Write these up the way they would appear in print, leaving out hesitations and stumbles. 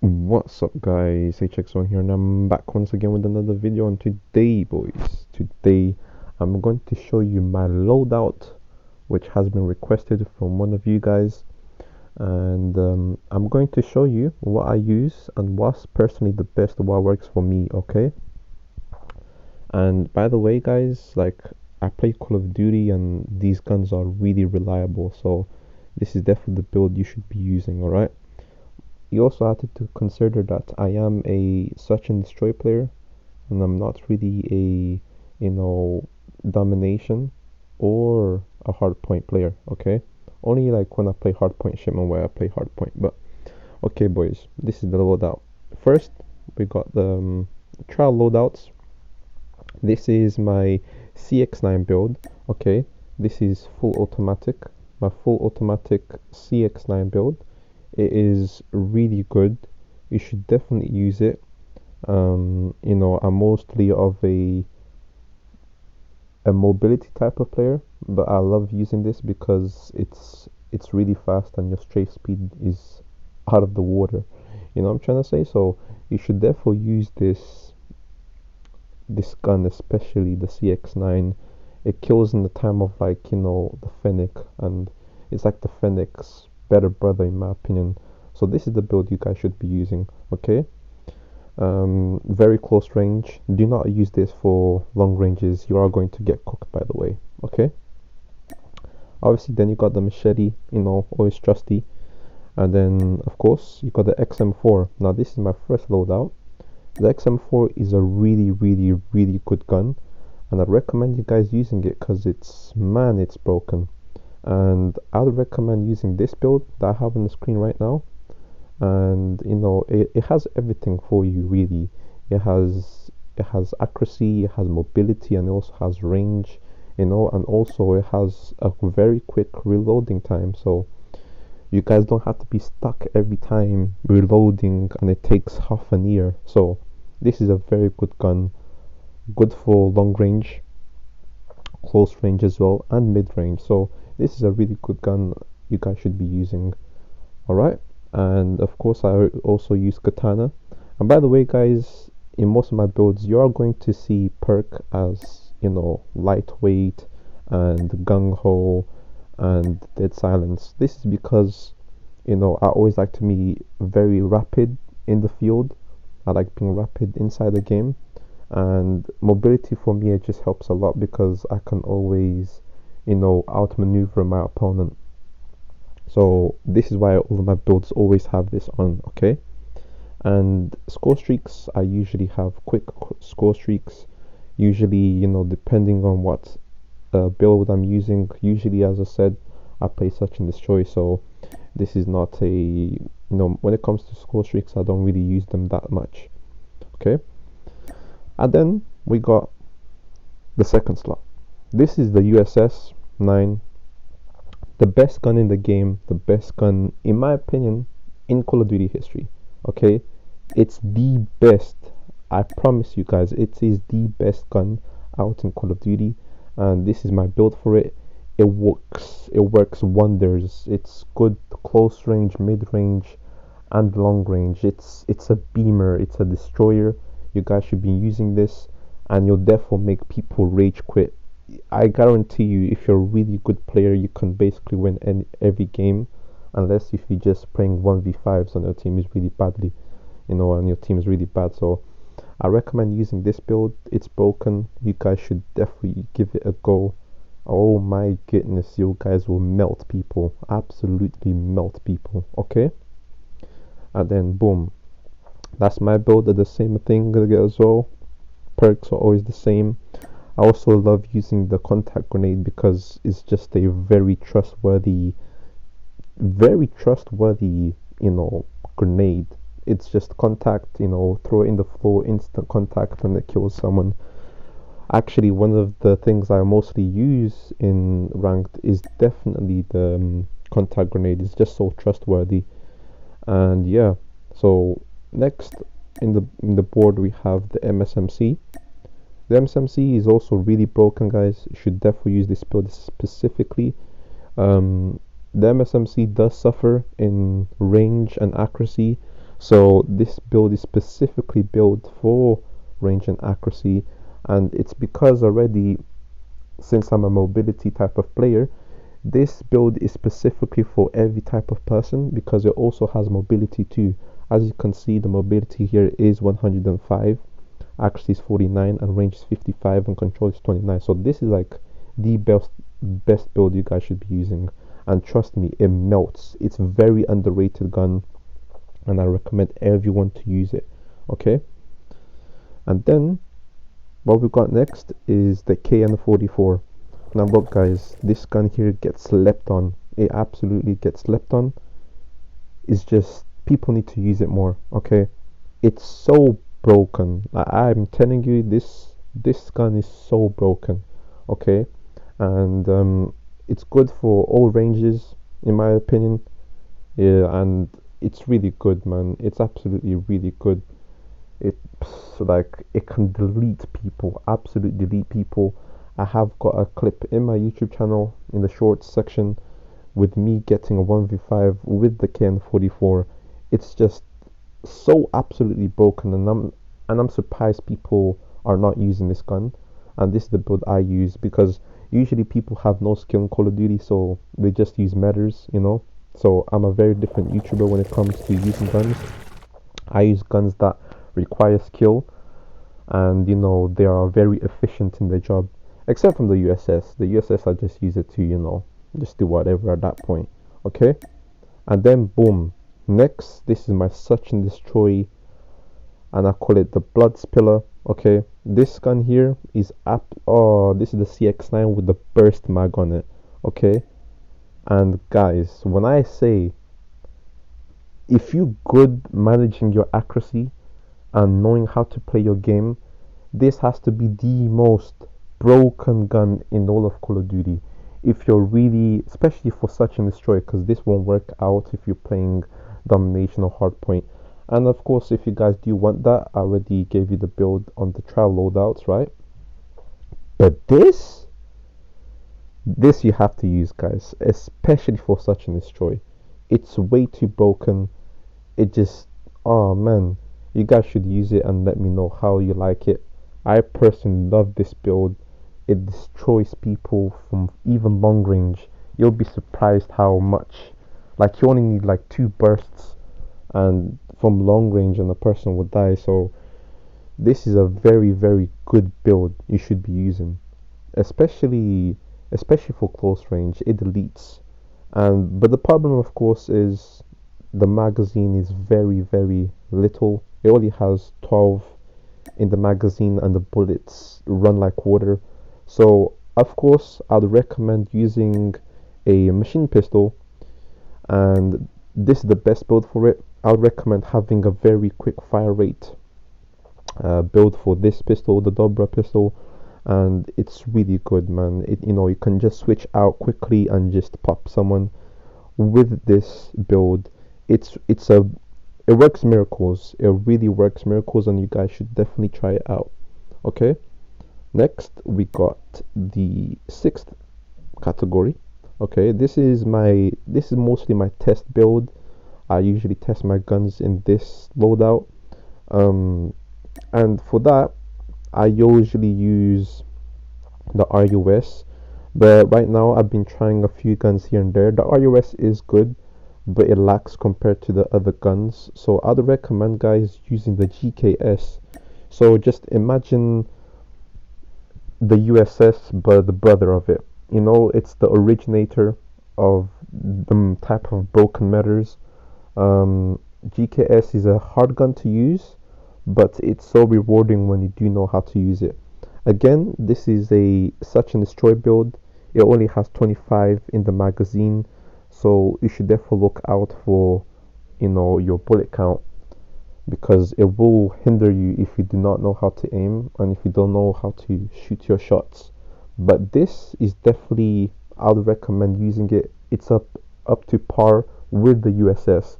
What's up guys, HX1 here and I'm back once again with another video, and today I'm going to show you my loadout which has been requested from one of you guys, and I'm going to show you what I use and what's personally the best, what works for me, okay? And by the way guys, like, I play Call of Duty and these guns are really reliable, so this is definitely the build you should be using, alright? You also have to consider that I am a search and destroy player, and I'm not really a, domination or a hardpoint player, okay? Only like when I play hardpoint shipment where I play hardpoint. But okay, boys, this is the loadout. First, we got the trial loadouts. This is my CX9 build, okay? This is full automatic, my full automatic CX9 build. It is really good. You should definitely use it. I'm mostly of a mobility type of player, but I love using this because it's really fast and your strafe speed is out of the water. You know what I'm trying to say? So you should therefore use this gun, especially the CX9. It kills in the time of, like, the Fennec, and it's like the Fennec's better brother in my opinion. So this is the build you guys should be using, okay? Very close range. Do not use this for long ranges. You are going to get cooked, by the way, okay? Obviously, then you got the machete, always trusty. And then, of course, you got the XM4. Now, this is my first loadout. The XM4 is a really, really, really good gun, and I recommend you guys using it because it's broken. And I would recommend using this build that I have on the screen right now. And it has everything for you, really. It has accuracy, it has mobility, and it also has range, and also it has a very quick reloading time, so you guys don't have to be stuck every time reloading and it takes half an year. So this is a very good gun, good for long range, close range as well, and mid range. So this is a really good gun you guys should be using. Alright, and of course I also use katana. And by the way guys, in most of my builds you are going to see perk as, lightweight and gung-ho and dead silence. This is because, I always like to be very rapid in the field. I like being rapid inside the game, and mobility for me, it just helps a lot because I can always, outmaneuver my opponent. So this is why all of my builds always have this on, okay? And score streaks, I usually have quick score streaks. Usually, depending on what build I'm using. Usually, as I said, I play search and destroy, so this is not when it comes to score streaks, I don't really use them that much, okay? And then we got the second slot. This is the USS 9, the best gun in the game, the best gun, in my opinion, in Call of Duty history. Okay, it's the best. I promise you guys, it is the best gun out in Call of Duty, and this is my build for it. It works. It works wonders. It's good close range, mid range, and long range. It's a beamer. It's a destroyer. You guys should be using this, and you'll therefore make people rage quit. I guarantee you, if you're a really good player, you can basically win every game, unless if you're just playing 1v5s and your team is really badly, and your team is really bad. So I recommend using this build. It's broken. You guys should definitely give it a go. Oh my goodness, you guys will melt people. Absolutely melt people. Okay? And then boom. That's my build. The same thing as well. Perks are always the same. I also love using the contact grenade because it's just a very trustworthy, grenade. It's just contact, throw it in the floor, instant contact, and it kills someone. Actually, one of the things I mostly use in ranked is definitely the contact grenade. It's just so trustworthy. And yeah, so next in the board we have the MSMC. The MSMC is also really broken, guys. You should definitely use this build specifically. The MSMC does suffer in range and accuracy, So this build is specifically built for range and accuracy, and it's because already, since I'm a mobility type of player, this build is specifically for every type of person because it also has mobility too. As you can see, the mobility here is 105, accuracy is 49, and range is 55, and control is 29. So this is like the best build you guys should be using. And trust me, it melts. It's very underrated gun, and I recommend everyone to use it. Okay, and then what we got next is the KN44. Now look guys, this gun here gets slept on. It absolutely gets slept on. It's just people need to use it more. Okay, it's so broken. I'm telling you, this gun is so broken. Okay, and it's good for all ranges in my opinion. Yeah, and it's really good, man. It's absolutely really good. It's like it can delete people, absolutely delete people. I have got a clip in my YouTube channel in the shorts section with me getting a 1v5 with the KN44. It's just so absolutely broken, and I'm surprised people are not using this gun. And this is the build I use because usually people have no skill in Call of Duty, so they just use medders, you know. So I'm a very different YouTuber when it comes to using guns. I use guns that require skill, and you know they are very efficient in their job. Except from the USS. The USS I just use it to, you know, just do whatever at that point. Okay? And then boom. Next, this is my search and destroy, and I call it the Blood Spiller. Okay? This gun here is this is the CX9 with the burst mag on it. Okay? And guys, when I say if you good managing your accuracy and knowing how to play your game, this has to be the most broken gun in all of Call of Duty. If you're really, especially for Search and Destroy, because this won't work out if you're playing Domination or Hardpoint. And of course, if you guys do want that, I already gave you the build on the trial loadouts, right? But this you have to use, guys, especially for Search and Destroy. It's way too broken. It just, oh man, you guys should use it and let me know how you like it. I personally love this build. It destroys people from even long range. You'll be surprised how much. Like you only need like 2 bursts and from long range and the person will die. So this is a very very good build you should be using. Especially for close range. It deletes. And but the problem of course is the magazine is very very little. It only has 12 in the magazine and the bullets run like water. So of course I'd recommend using a machine pistol, and this is the best build for it. I would recommend having a very quick fire rate build for this pistol, the Dobra pistol, and it's really good, man. You know, you can just switch out quickly and just pop someone with this build. It works miracles. It really works miracles, and you guys should definitely try it out. Okay. Next, we got the 6th category. Okay, this is mostly my test build. I usually test my guns in this loadout. And for that, I usually use the RUS. But right now, I've been trying a few guns here and there. The RUS is good, but it lacks compared to the other guns. So I'd recommend guys using the GKS. So just imagine the USS, but the brother of it. You know, it's the originator of the type of broken matters. GKS is a hard gun to use, but it's so rewarding when you do know how to use it. Again, this is a Search and Destroy build. It only has 25 in the magazine, so you should definitely look out for, you know, your bullet count, because it will hinder you if you do not know how to aim and if you don't know how to shoot your shots. But this is definitely, I would recommend using it. It's up to par with the USS,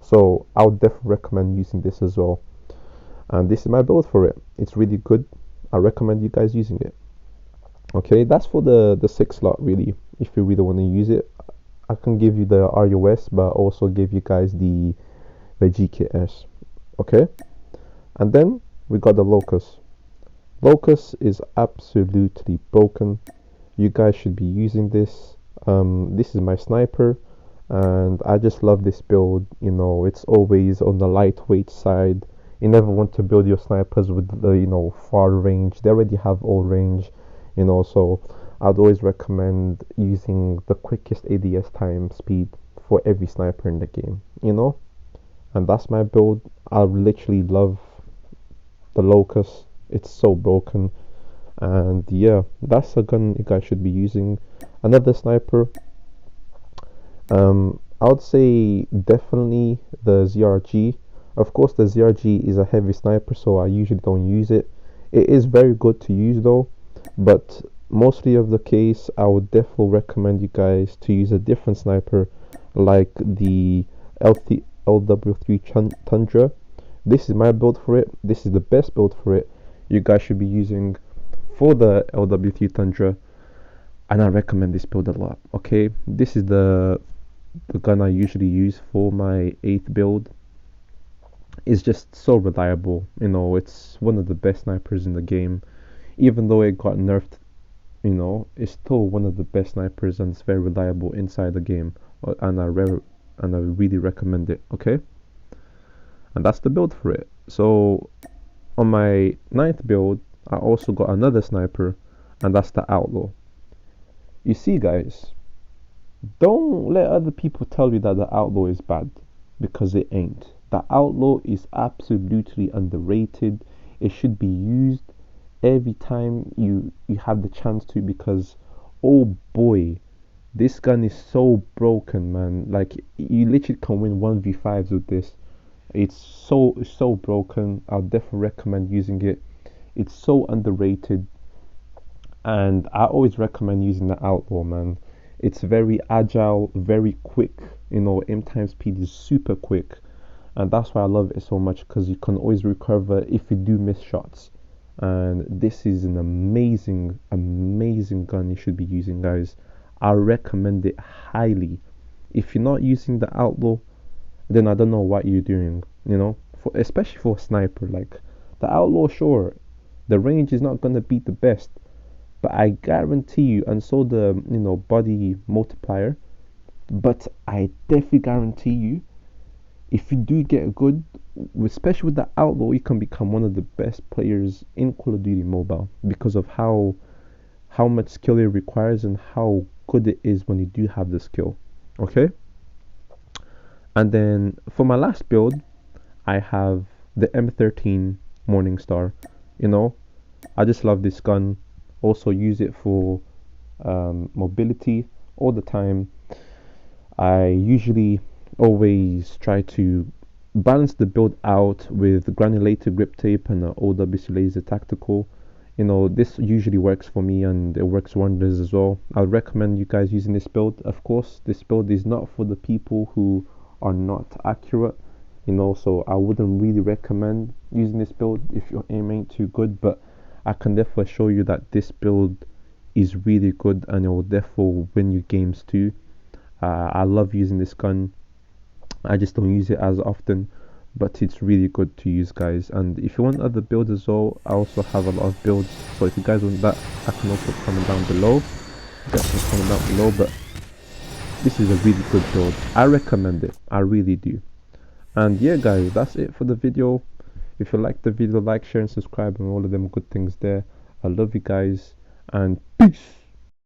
so I would definitely recommend using this as well. And this is my build for it. It's really good. I recommend you guys using it. Okay, that's for the 6 slot really. If you really want to use it, I can give you the RUS, but also give you guys the GKS. Okay, and then we got the Locust. Locust is absolutely broken. You guys should be using this. This is my sniper, and I just love this build. You know, it's always on the lightweight side. You never want to build your snipers with the far range. They already have all range, so I'd always recommend using the quickest ADS time speed for every sniper in the game. And that's my build. I literally love the Locust. It's so broken. And yeah, that's a gun you guys should be using. Another sniper, I would say definitely the ZRG. Of course, the ZRG is a heavy sniper, so I usually don't use it. It is very good to use though, but mostly of the case, I would definitely recommend you guys to use a different sniper like the LW3 Tundra. This is my build for it. This is the best build for it. You guys should be using for the LW3 Tundra, and I recommend this build a lot. Okay, this is the gun I usually use for my 8th build. It's just so reliable. It's one of the best snipers in the game. Even though it got nerfed, it's still one of the best snipers, and it's very reliable inside the game. And I really recommend it. Okay, and that's the build for it. So on my 9th build, I also got another sniper, and that's the Outlaw. You see, guys, don't let other people tell you that the Outlaw is bad, because it ain't. The Outlaw is absolutely underrated. It should be used every time you have the chance to, because oh boy, this gun is so broken, man. Like, you literally can win 1v5s with this. It's so broken. I'll definitely recommend using it. It's so underrated, and I always recommend using the Outlaw, man. It's very agile, very quick. Aim time speed is super quick, and that's why I love it so much, because you can always recover if you do miss shots. And this is an amazing gun you should be using, guys. I recommend it highly. If you're not using the Outlaw, then I don't know what you're doing. Especially for a sniper. Like, the Outlaw, sure, the range is not gonna be the best, but I guarantee you, and so the body multiplier, but I definitely guarantee you, if you do get good, especially with the Outlaw, you can become one of the best players in Call of Duty Mobile, because of how much skill it requires and how good it is when you do have the skill. Okay, and then for my last build, I have the M13 Morningstar. I just love this gun. Also use it for mobility all the time. I usually always try to balance the build out with granulated grip tape and an OWC laser tactical. This usually works for me, and it works wonders as well. I would recommend you guys using this build. Of course, this build is not for the people who are not accurate, so I wouldn't really recommend using this build if your aim ain't too good, but I can definitely show you that this build is really good, and it will definitely win you games too. I love using this gun. I just don't use it as often, but it's really good to use, guys. And if you want other builds as well, I also have a lot of builds, so if you guys want that, I can also comment down below. Get some comment down below, but this is a really good build. I recommend it, I really do. And yeah, guys, that's it for the video. If you like the video, like, share and subscribe and all of them good things there. I love you guys, and peace.